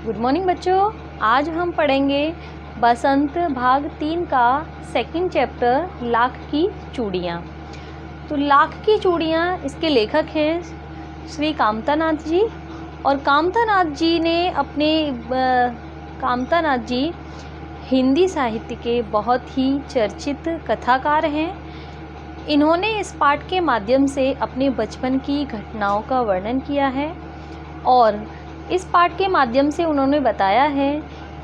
Good morning बच्चों। आज हम पढ़ेंगे बसंत भाग 3 का सेकंड चैप्टर लाख की चूड़ियाँ। तो लाख की चूड़ियाँ इसके लेखक हैं श्री कामतानाथ जी। और कामतानाथ जी हिंदी साहित्य के बहुत ही चर्चित कथाकार हैं। इन्होंने इस पाठ के माध्यम से अपने बचपन की घटनाओं का वर्णन किया है और इस पाठ के माध्यम से उन्होंने बताया है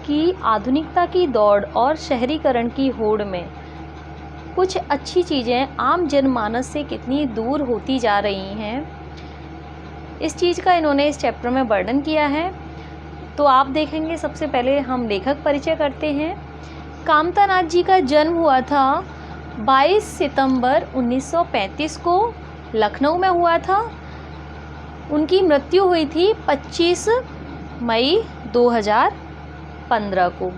कि आधुनिकता की दौड़ और शहरीकरण की होड़ में कुछ अच्छी चीज़ें आम जनमानस से कितनी दूर होती जा रही हैं, इस चीज़ का इन्होंने इस चैप्टर में वर्णन किया है। तो आप देखेंगे, सबसे पहले हम लेखक परिचय करते हैं। कामतानाथ जी का जन्म हुआ था 22 सितंबर 1935 को, लखनऊ में हुआ था। उनकी मृत्यु हुई थी 25 मई 2015 को।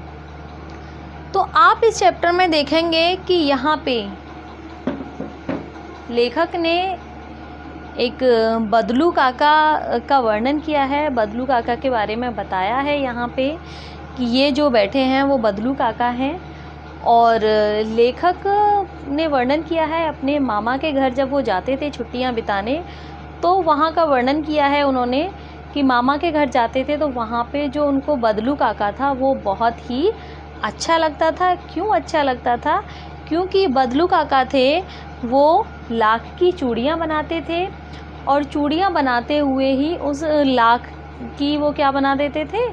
तो आप इस चैप्टर में देखेंगे कि यहाँ पे लेखक ने एक बदलू काका का वर्णन किया है, बदलू काका के बारे में बताया है यहाँ पे कि ये जो बैठे हैं वो बदलू काका हैं। और लेखक ने वर्णन किया है अपने मामा के घर जब वो जाते थे छुट्टियाँ बिताने, तो वहाँ का वर्णन किया है उन्होंने कि मामा के घर जाते थे तो वहाँ पे जो उनको बदलू काका था वो बहुत ही अच्छा लगता था। क्यों अच्छा लगता था? क्योंकि बदलू काका थे वो लाख की चूड़ियाँ बनाते थे और चूड़ियाँ बनाते हुए ही उस लाख की वो क्या बना देते थे,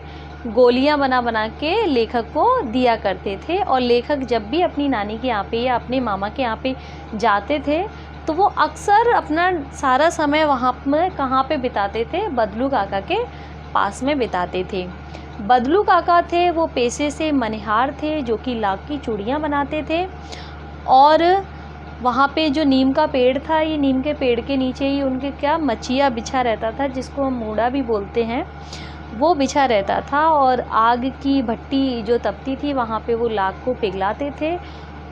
गोलियाँ बना बना के लेखक को दिया करते थे। और लेखक जब भी अपनी नानी के यहाँ पे या अपने मामा के यहाँ पे जाते थे तो वो अक्सर अपना सारा समय वहाँ में कहाँ पे बिताते थे, बदलू काका के पास में बिताते थे। बदलू काका थे वो पेशे से मनिहार थे जो कि लाख की चूड़ियाँ बनाते थे। और वहाँ पे जो नीम का पेड़ था, ये नीम के पेड़ के नीचे ही उनके क्या मचिया बिछा रहता था, जिसको हम मूड़ा भी बोलते हैं, वो बिछा रहता था। और आग की भट्टी जो तपती थी वहाँ पे वो लाख को पिघलाते थे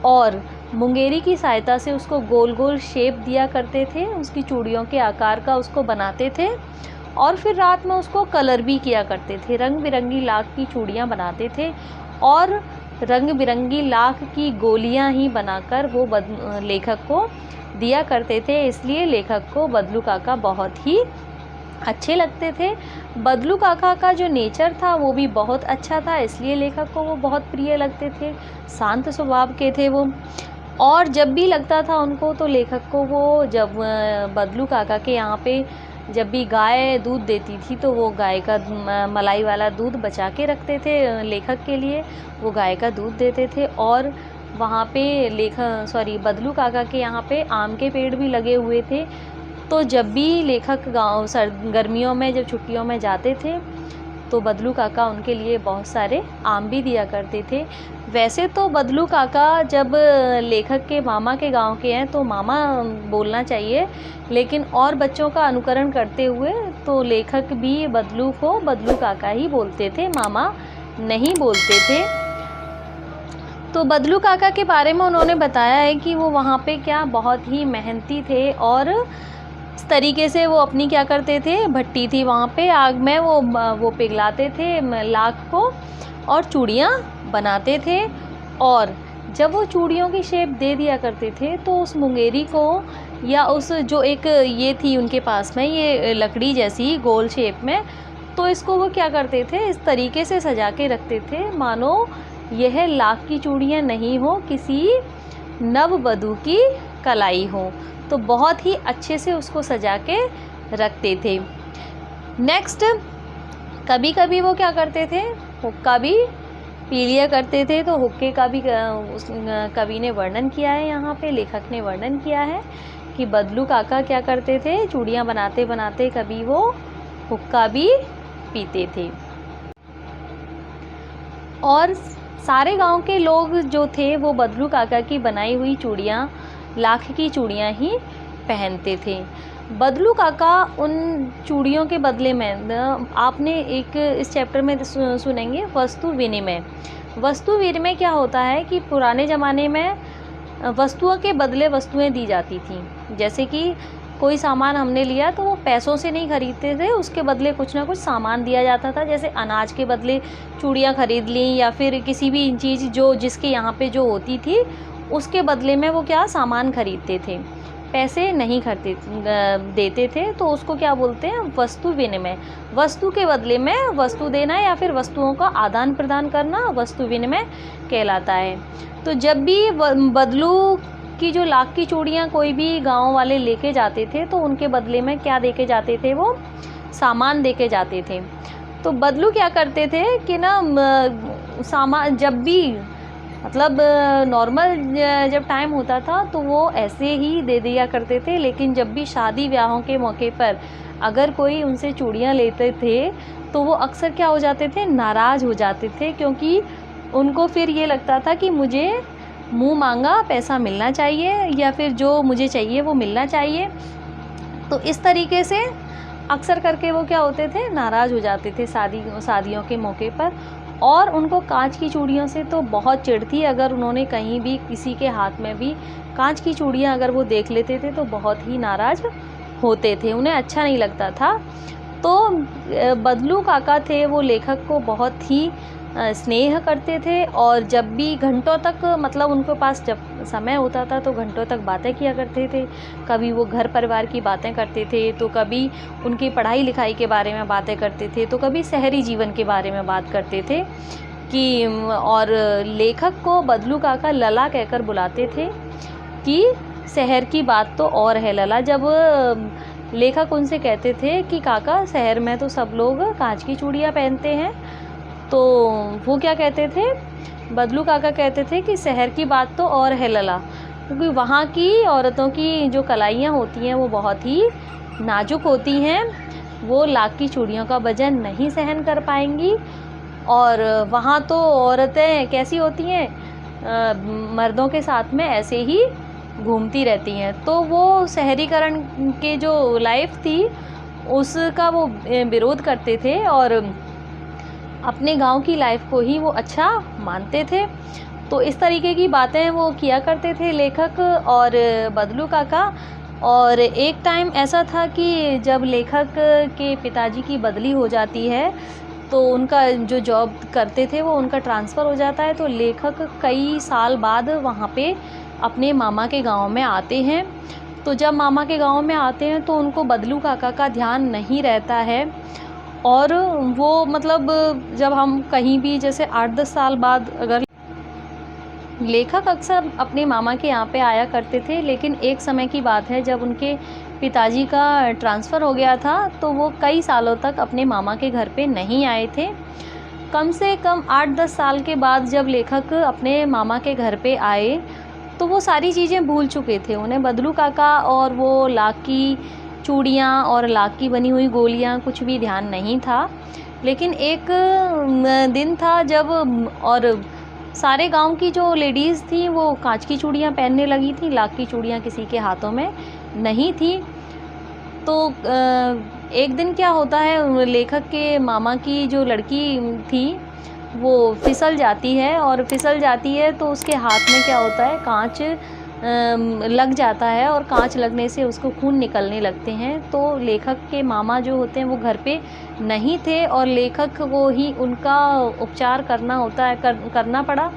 और मुंगेरी की सहायता से उसको गोल गोल शेप दिया करते थे, उसकी चूड़ियों के आकार का उसको बनाते थे और फिर रात में उसको कलर भी किया करते थे। रंग बिरंगी लाख की चूड़ियाँ बनाते थे और रंग बिरंगी लाख की गोलियाँ ही बनाकर वो लेखक को दिया करते थे। इसलिए लेखक को बदलू काका बहुत ही अच्छे लगते थे। बदलू काका का जो नेचर था वो भी बहुत अच्छा था, इसलिए लेखक को वो बहुत प्रिय लगते थे। शांत स्वभाव के थे वो। और जब भी लगता था उनको तो लेखक को वो जब बदलू काका के यहाँ पे जब भी गाय दूध देती थी तो वो गाय का मलाई वाला दूध बचा के रखते थे लेखक के लिए, वो गाय का दूध देते थे। और वहाँ पे बदलू काका के यहाँ पे आम के पेड़ भी लगे हुए थे। तो जब भी लेखक गर्मियों में जब छुट्टियों में जाते थे तो बदलू काका उनके लिए बहुत सारे आम भी दिया करते थे। वैसे तो बदलू काका जब लेखक के मामा के गांव के हैं तो मामा बोलना चाहिए, लेकिन और बच्चों का अनुकरण करते हुए तो लेखक भी बदलू को बदलू काका ही बोलते थे, मामा नहीं बोलते थे। तो बदलू काका के बारे में उन्होंने बताया है कि वो वहाँ पे क्या बहुत ही मेहनती थे और इस तरीके से वो अपनी क्या करते थे, भट्टी थी वहाँ पे, आग में वो पिघलाते थे लाख को और चूड़ियाँ बनाते थे। और जब वो चूड़ियों की शेप दे दिया करते थे तो उस मुंगेरी को या उस जो एक ये थी उनके पास में ये लकड़ी जैसी गोल शेप में, तो इसको वो क्या करते थे, इस तरीके से सजा के रखते थे मानो यह लाख की चूड़ियाँ नहीं हो, किसी नववधू की कलाई हो। तो बहुत ही अच्छे से उसको सजा के रखते थे। नेक्स्ट, कभी कभी वो क्या करते थे, हुक्का भी पी लिया करते थे। तो हुक्के का भी उस कवि ने वर्णन किया है, यहाँ पे लेखक ने वर्णन किया है कि बदलू काका क्या करते थे, चूड़ियाँ बनाते बनाते कभी वो हुक्का भी पीते थे। और सारे गांव के लोग जो थे वो बदलू काका की बनाई हुई चूड़ियाँ, लाख की चूड़ियाँ ही पहनते थे। बदलू काका उन चूड़ियों के बदले में आपने एक इस चैप्टर में सुनेंगे वस्तु विनिमय। वस्तु विनिमय क्या होता है कि पुराने ज़माने में वस्तुओं के बदले वस्तुएं दी जाती थी। जैसे कि कोई सामान हमने लिया तो वो पैसों से नहीं खरीदते थे, उसके बदले कुछ ना कुछ सामान दिया जाता था। जैसे अनाज के बदले चूड़ियाँ खरीद लीं या फिर किसी भी चीज़ जो जिसके यहाँ पे जो होती थी उसके बदले में वो क्या सामान खरीदते थे, पैसे नहीं देते थे। तो उसको क्या बोलते हैं, वस्तु विनिमय। वस्तु के बदले में वस्तु देना या फिर वस्तुओं का आदान प्रदान करना वस्तु विनिमय कहलाता है। तो जब भी बदलू की जो लाख की चूड़ियाँ कोई भी गांव वाले लेके जाते थे तो उनके बदले में क्या देके जाते थे, वो सामान देके जाते थे। तो बदलू क्या करते थे कि ना सामान जब भी मतलब नॉर्मल जब टाइम होता था तो वो ऐसे ही दे दिया करते थे, लेकिन जब भी शादी ब्याहों के मौके पर अगर कोई उनसे चूड़ियाँ लेते थे तो वो अक्सर क्या हो जाते थे, नाराज़ हो जाते थे, क्योंकि उनको फिर ये लगता था कि मुझे मुँह मांगा पैसा मिलना चाहिए या फिर जो मुझे चाहिए वो मिलना चाहिए। तो इस तरीके से अक्सर करके वो क्या होते थे, नाराज़ हो जाते थे शादियों के मौके पर। और उनको कांच की चूड़ियों से तो बहुत चिढ़ थी। अगर उन्होंने कहीं भी किसी के हाथ में भी कांच की चूड़ियाँ अगर वो देख लेते थे तो बहुत ही नाराज़ होते थे, उन्हें अच्छा नहीं लगता था। तो बदलू काका थे वो लेखक को बहुत ही स्नेह करते थे और जब भी घंटों तक मतलब उनके पास जब समय होता था तो घंटों तक बातें किया करते थे। कभी वो घर परिवार की बातें करते थे, तो कभी उनकी पढ़ाई लिखाई के बारे में बातें करते थे, तो कभी शहरी जीवन के बारे में बात करते थे कि और लेखक को बदलू काका लला कहकर बुलाते थे कि शहर की बात तो और है लला। जब लेखक उनसे कहते थे कि काका शहर में तो सब लोग कांच की चूड़ियाँ पहनते हैं, तो वो क्या कहते थे, बदलू काका कहते थे कि शहर की बात तो और है लला, क्योंकि वहाँ की औरतों की जो कलाइयाँ होती हैं वो बहुत ही नाजुक होती हैं, वो लाख की चूड़ियों का वजन नहीं सहन कर पाएंगी। और वहाँ तो औरतें कैसी होती हैं, मर्दों के साथ में ऐसे ही घूमती रहती हैं। तो वो शहरीकरण के जो लाइफ थी उसका वो विरोध करते थे और अपने गांव की लाइफ को ही वो अच्छा मानते थे। तो इस तरीके की बातें वो किया करते थे लेखक और बदलू काका। और एक टाइम ऐसा था कि जब लेखक के पिताजी की बदली हो जाती है तो उनका जो जॉब करते थे वो उनका ट्रांसफ़र हो जाता है, तो लेखक कई साल बाद वहाँ पे अपने मामा के गांव में आते हैं। तो जब मामा के गांव में आते हैं तो उनको बदलू काका का ध्यान नहीं रहता है और वो मतलब जब हम कहीं भी जैसे 8-10 साल बाद अगर लेखक अक्सर अपने मामा के यहाँ पे आया करते थे, लेकिन एक समय की बात है जब उनके पिताजी का ट्रांसफ़र हो गया था तो वो कई सालों तक अपने मामा के घर पे नहीं आए थे। कम से कम 8-10 साल के बाद जब लेखक अपने मामा के घर पे आए तो वो सारी चीज़ें भूल चुके थे। उन्हें बदलू काका और वो लाख की चूड़ियाँ और लाख की बनी हुई गोलियाँ कुछ भी ध्यान नहीं था। लेकिन एक दिन था जब और सारे गांव की जो लेडीज़ थी वो कांच की चूड़ियाँ पहनने लगी थी, लाख की चूड़ियाँ किसी के हाथों में नहीं थी। तो एक दिन क्या होता है, लेखक के मामा की जो लड़की थी वो फिसल जाती है और फिसल जाती है तो उसके हाथ में क्या होता है, कांच लग जाता है और कांच लगने से उसको खून निकलने लगते हैं। तो लेखक के मामा जो होते हैं वो घर पे नहीं थे और लेखक को ही उनका उपचार करना होता है करना पड़ा।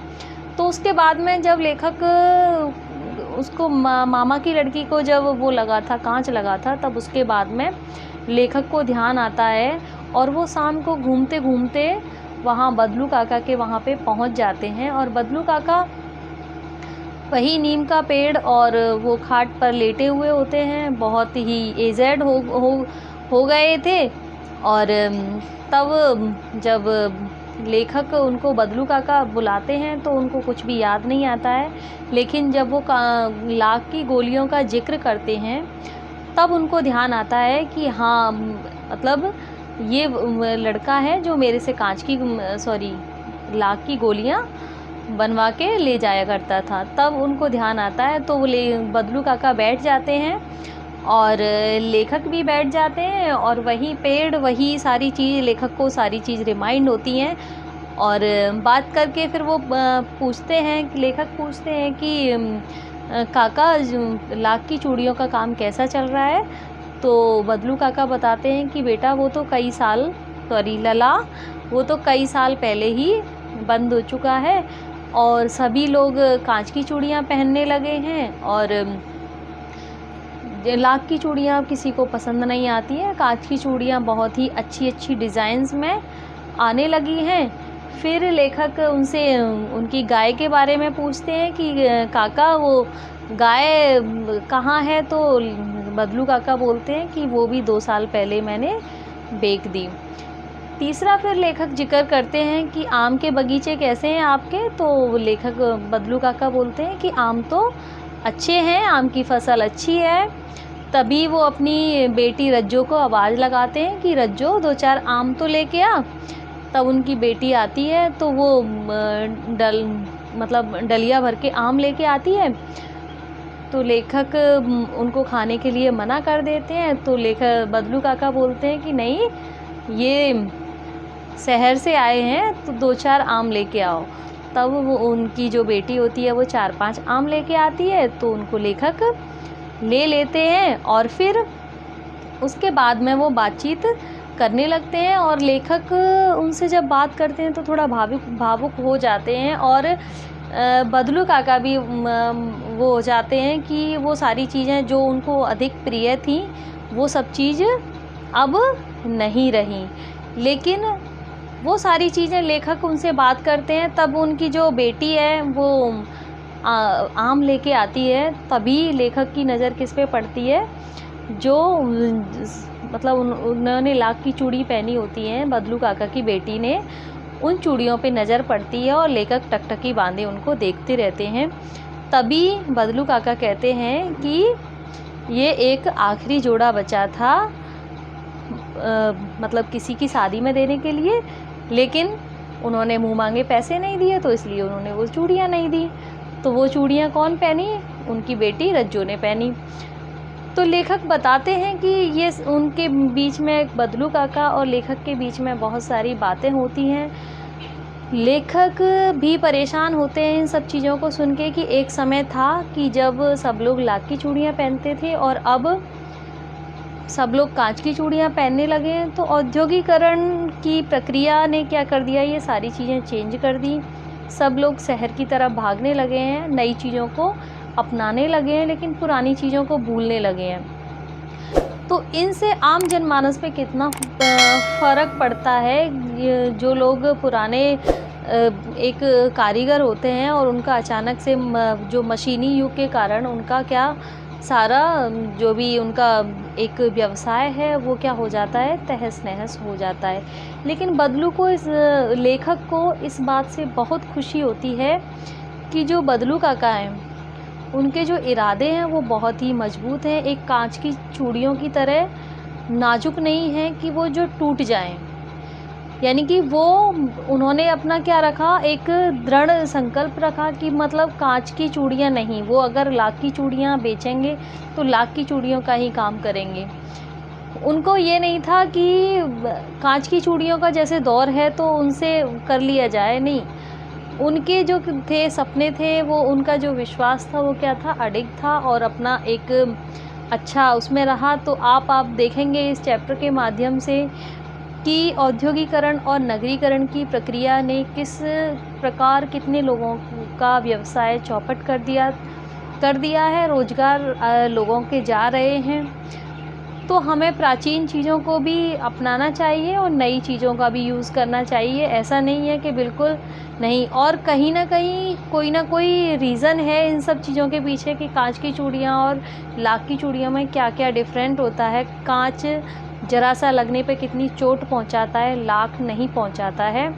तो उसके बाद में जब लेखक उसको मामा की लड़की को जब वो लगा था, कांच लगा था, तब उसके बाद में लेखक को ध्यान आता है और वो शाम को घूमते घूमते वहाँ बदलू काका के वहाँ पे पहुँच जाते हैं। और बदलू काका वही नीम का पेड़ और वो खाट पर लेटे हुए होते हैं, बहुत ही एजेड हो गए थे। और तब जब लेखक उनको बदलू काका बुलाते हैं तो उनको कुछ भी याद नहीं आता है, लेकिन जब वो लाख की गोलियों का जिक्र करते हैं तब उनको ध्यान आता है कि हाँ मतलब ये लड़का है जो मेरे से लाख की गोलियाँ बनवा के ले जाया करता था। तब उनको ध्यान आता है तो वो बदलू काका बैठ जाते हैं और लेखक भी बैठ जाते हैं और वही पेड़, वही सारी चीज़, लेखक को सारी चीज़ रिमाइंड होती हैं। और बात करके फिर वो पूछते हैं, लेखक पूछते हैं कि काका लाख की चूड़ियों का काम कैसा चल रहा है? तो बदलू काका बताते हैं कि बेटा वो तो कई साल, सॉरी लला, वो तो कई साल पहले ही बंद हो चुका है और सभी लोग कांच की चूड़ियाँ पहनने लगे हैं और लाख की चूड़ियाँ किसी को पसंद नहीं आती हैं। कांच की चूड़ियाँ बहुत ही अच्छी अच्छी डिज़ाइंस में आने लगी हैं। फिर लेखक उनसे उनकी गाय के बारे में पूछते हैं कि काका वो गाय कहाँ है? तो बदलू काका बोलते हैं कि वो भी 2 साल पहले मैंने बेच दी। तीसरा फिर लेखक जिक्र करते हैं कि आम के बगीचे कैसे हैं आपके? तो लेखक बदलू काका बोलते हैं कि आम तो अच्छे हैं, आम की फसल अच्छी है। तभी वो अपनी बेटी रज्जो को आवाज़ लगाते हैं कि रज्जो 2-4 आम तो लेके आ। तब उनकी बेटी आती है तो वो डलिया भर के आम लेके आती है। तो लेखक उनको खाने के लिए मना कर देते हैं। तो बदलू काका बोलते हैं कि नहीं, ये शहर से आए हैं तो 2-4 आम लेके आओ। तब वो उनकी जो बेटी होती है वो 4-5 आम लेके आती है तो उनको लेखक ले लेते हैं और फिर उसके बाद में वो बातचीत करने लगते हैं और लेखक उनसे जब बात करते हैं तो थोड़ा भावुक हो जाते हैं और बदलू काका भी वो हो जाते हैं कि वो सारी चीज़ें जो उनको अधिक प्रिय थी वो सब चीज़ अब नहीं रही। लेकिन वो सारी चीज़ें लेखक उनसे बात करते हैं तब उनकी जो बेटी है वो आम लेके आती है। तभी लेखक की नज़र किस पे पड़ती है? जो मतलब उन्होंने लाख की चूड़ी पहनी होती है, बदलू काका की बेटी ने, उन चूड़ियों पे नज़र पड़ती है और लेखक टकटकी बांधे उनको देखते रहते हैं। तभी बदलू काका कहते हैं कि ये एक आखिरी जोड़ा बचा था मतलब किसी की शादी में देने के लिए, लेकिन उन्होंने मुँह मांगे पैसे नहीं दिए तो इसलिए उन्होंने वो चूड़ियाँ नहीं दी। तो वो चूड़ियाँ कौन पहनी? उनकी बेटी रज्जो ने पहनी। तो लेखक बताते हैं कि ये उनके बीच में, बदलू काका और लेखक के बीच में बहुत सारी बातें होती हैं। लेखक भी परेशान होते हैं इन सब चीज़ों को सुन के कि एक समय था कि जब सब लोग लाख की चूड़ियाँ पहनते थे और अब सब लोग कांच की चूड़ियाँ पहनने लगे हैं। तो औद्योगिकरण की प्रक्रिया ने क्या कर दिया, ये सारी चीज़ें चेंज कर दी। सब लोग शहर की तरफ भागने लगे हैं, नई चीज़ों को अपनाने लगे हैं, लेकिन पुरानी चीज़ों को भूलने लगे हैं। तो इनसे आम जनमानस पे कितना फ़र्क पड़ता है। जो लोग पुराने एक कारीगर होते हैं और उनका अचानक से जो मशीनी युग के कारण उनका क्या सारा जो भी उनका एक व्यवसाय है वो क्या हो जाता है, तहस नहस हो जाता है। लेकिन बदलू को, इस लेखक को इस बात से बहुत खुशी होती है कि जो बदलू काका हैं उनके जो इरादे हैं वो बहुत ही मजबूत हैं, एक कांच की चूड़ियों की तरह नाजुक नहीं है कि वो जो टूट जाएं। यानी कि वो उन्होंने अपना क्या रखा, एक दृढ़ संकल्प रखा कि मतलब कांच की चूड़ियाँ नहीं, वो अगर लाख की चूड़ियाँ बेचेंगे तो लाख की चूड़ियों का ही काम करेंगे। उनको ये नहीं था कि कांच की चूड़ियों का जैसे दौर है तो उनसे कर लिया जाए, नहीं। उनके जो थे सपने थे, वो उनका जो विश्वास था वो क्या था, अडिग था और अपना एक अच्छा उसमें रहा। तो आप देखेंगे इस चैप्टर के माध्यम से कि औद्योगिकरण और नगरीकरण की प्रक्रिया ने किस प्रकार कितने लोगों का व्यवसाय चौपट कर दिया है, रोजगार लोगों के जा रहे हैं। तो हमें प्राचीन चीज़ों को भी अपनाना चाहिए और नई चीज़ों का भी यूज़ करना चाहिए। ऐसा नहीं है कि बिल्कुल नहीं। और कहीं ना कहीं कोई ना कोई रीज़न है इन सब चीज़ों के पीछे कि कांच की चूड़ियाँ और लाख की चूड़ियों में क्या क्या डिफरेंट होता है। कांच जरा सा लगने पे कितनी चोट पहुंचाता है, लाख नहीं पहुंचाता है।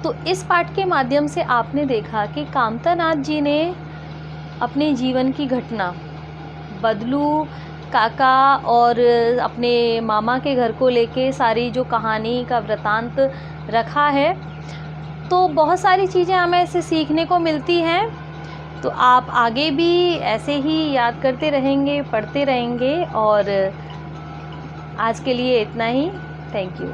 तो इस पाठ के माध्यम से आपने देखा कि कामतानाथ जी ने अपने जीवन की घटना बदलू काका और अपने मामा के घर को लेके सारी जो कहानी का वृतांत रखा है, तो बहुत सारी चीज़ें हमें इससे सीखने को मिलती हैं। तो आप आगे भी ऐसे ही याद करते रहेंगे, पढ़ते रहेंगे। और आज के लिए इतना ही। Thank you.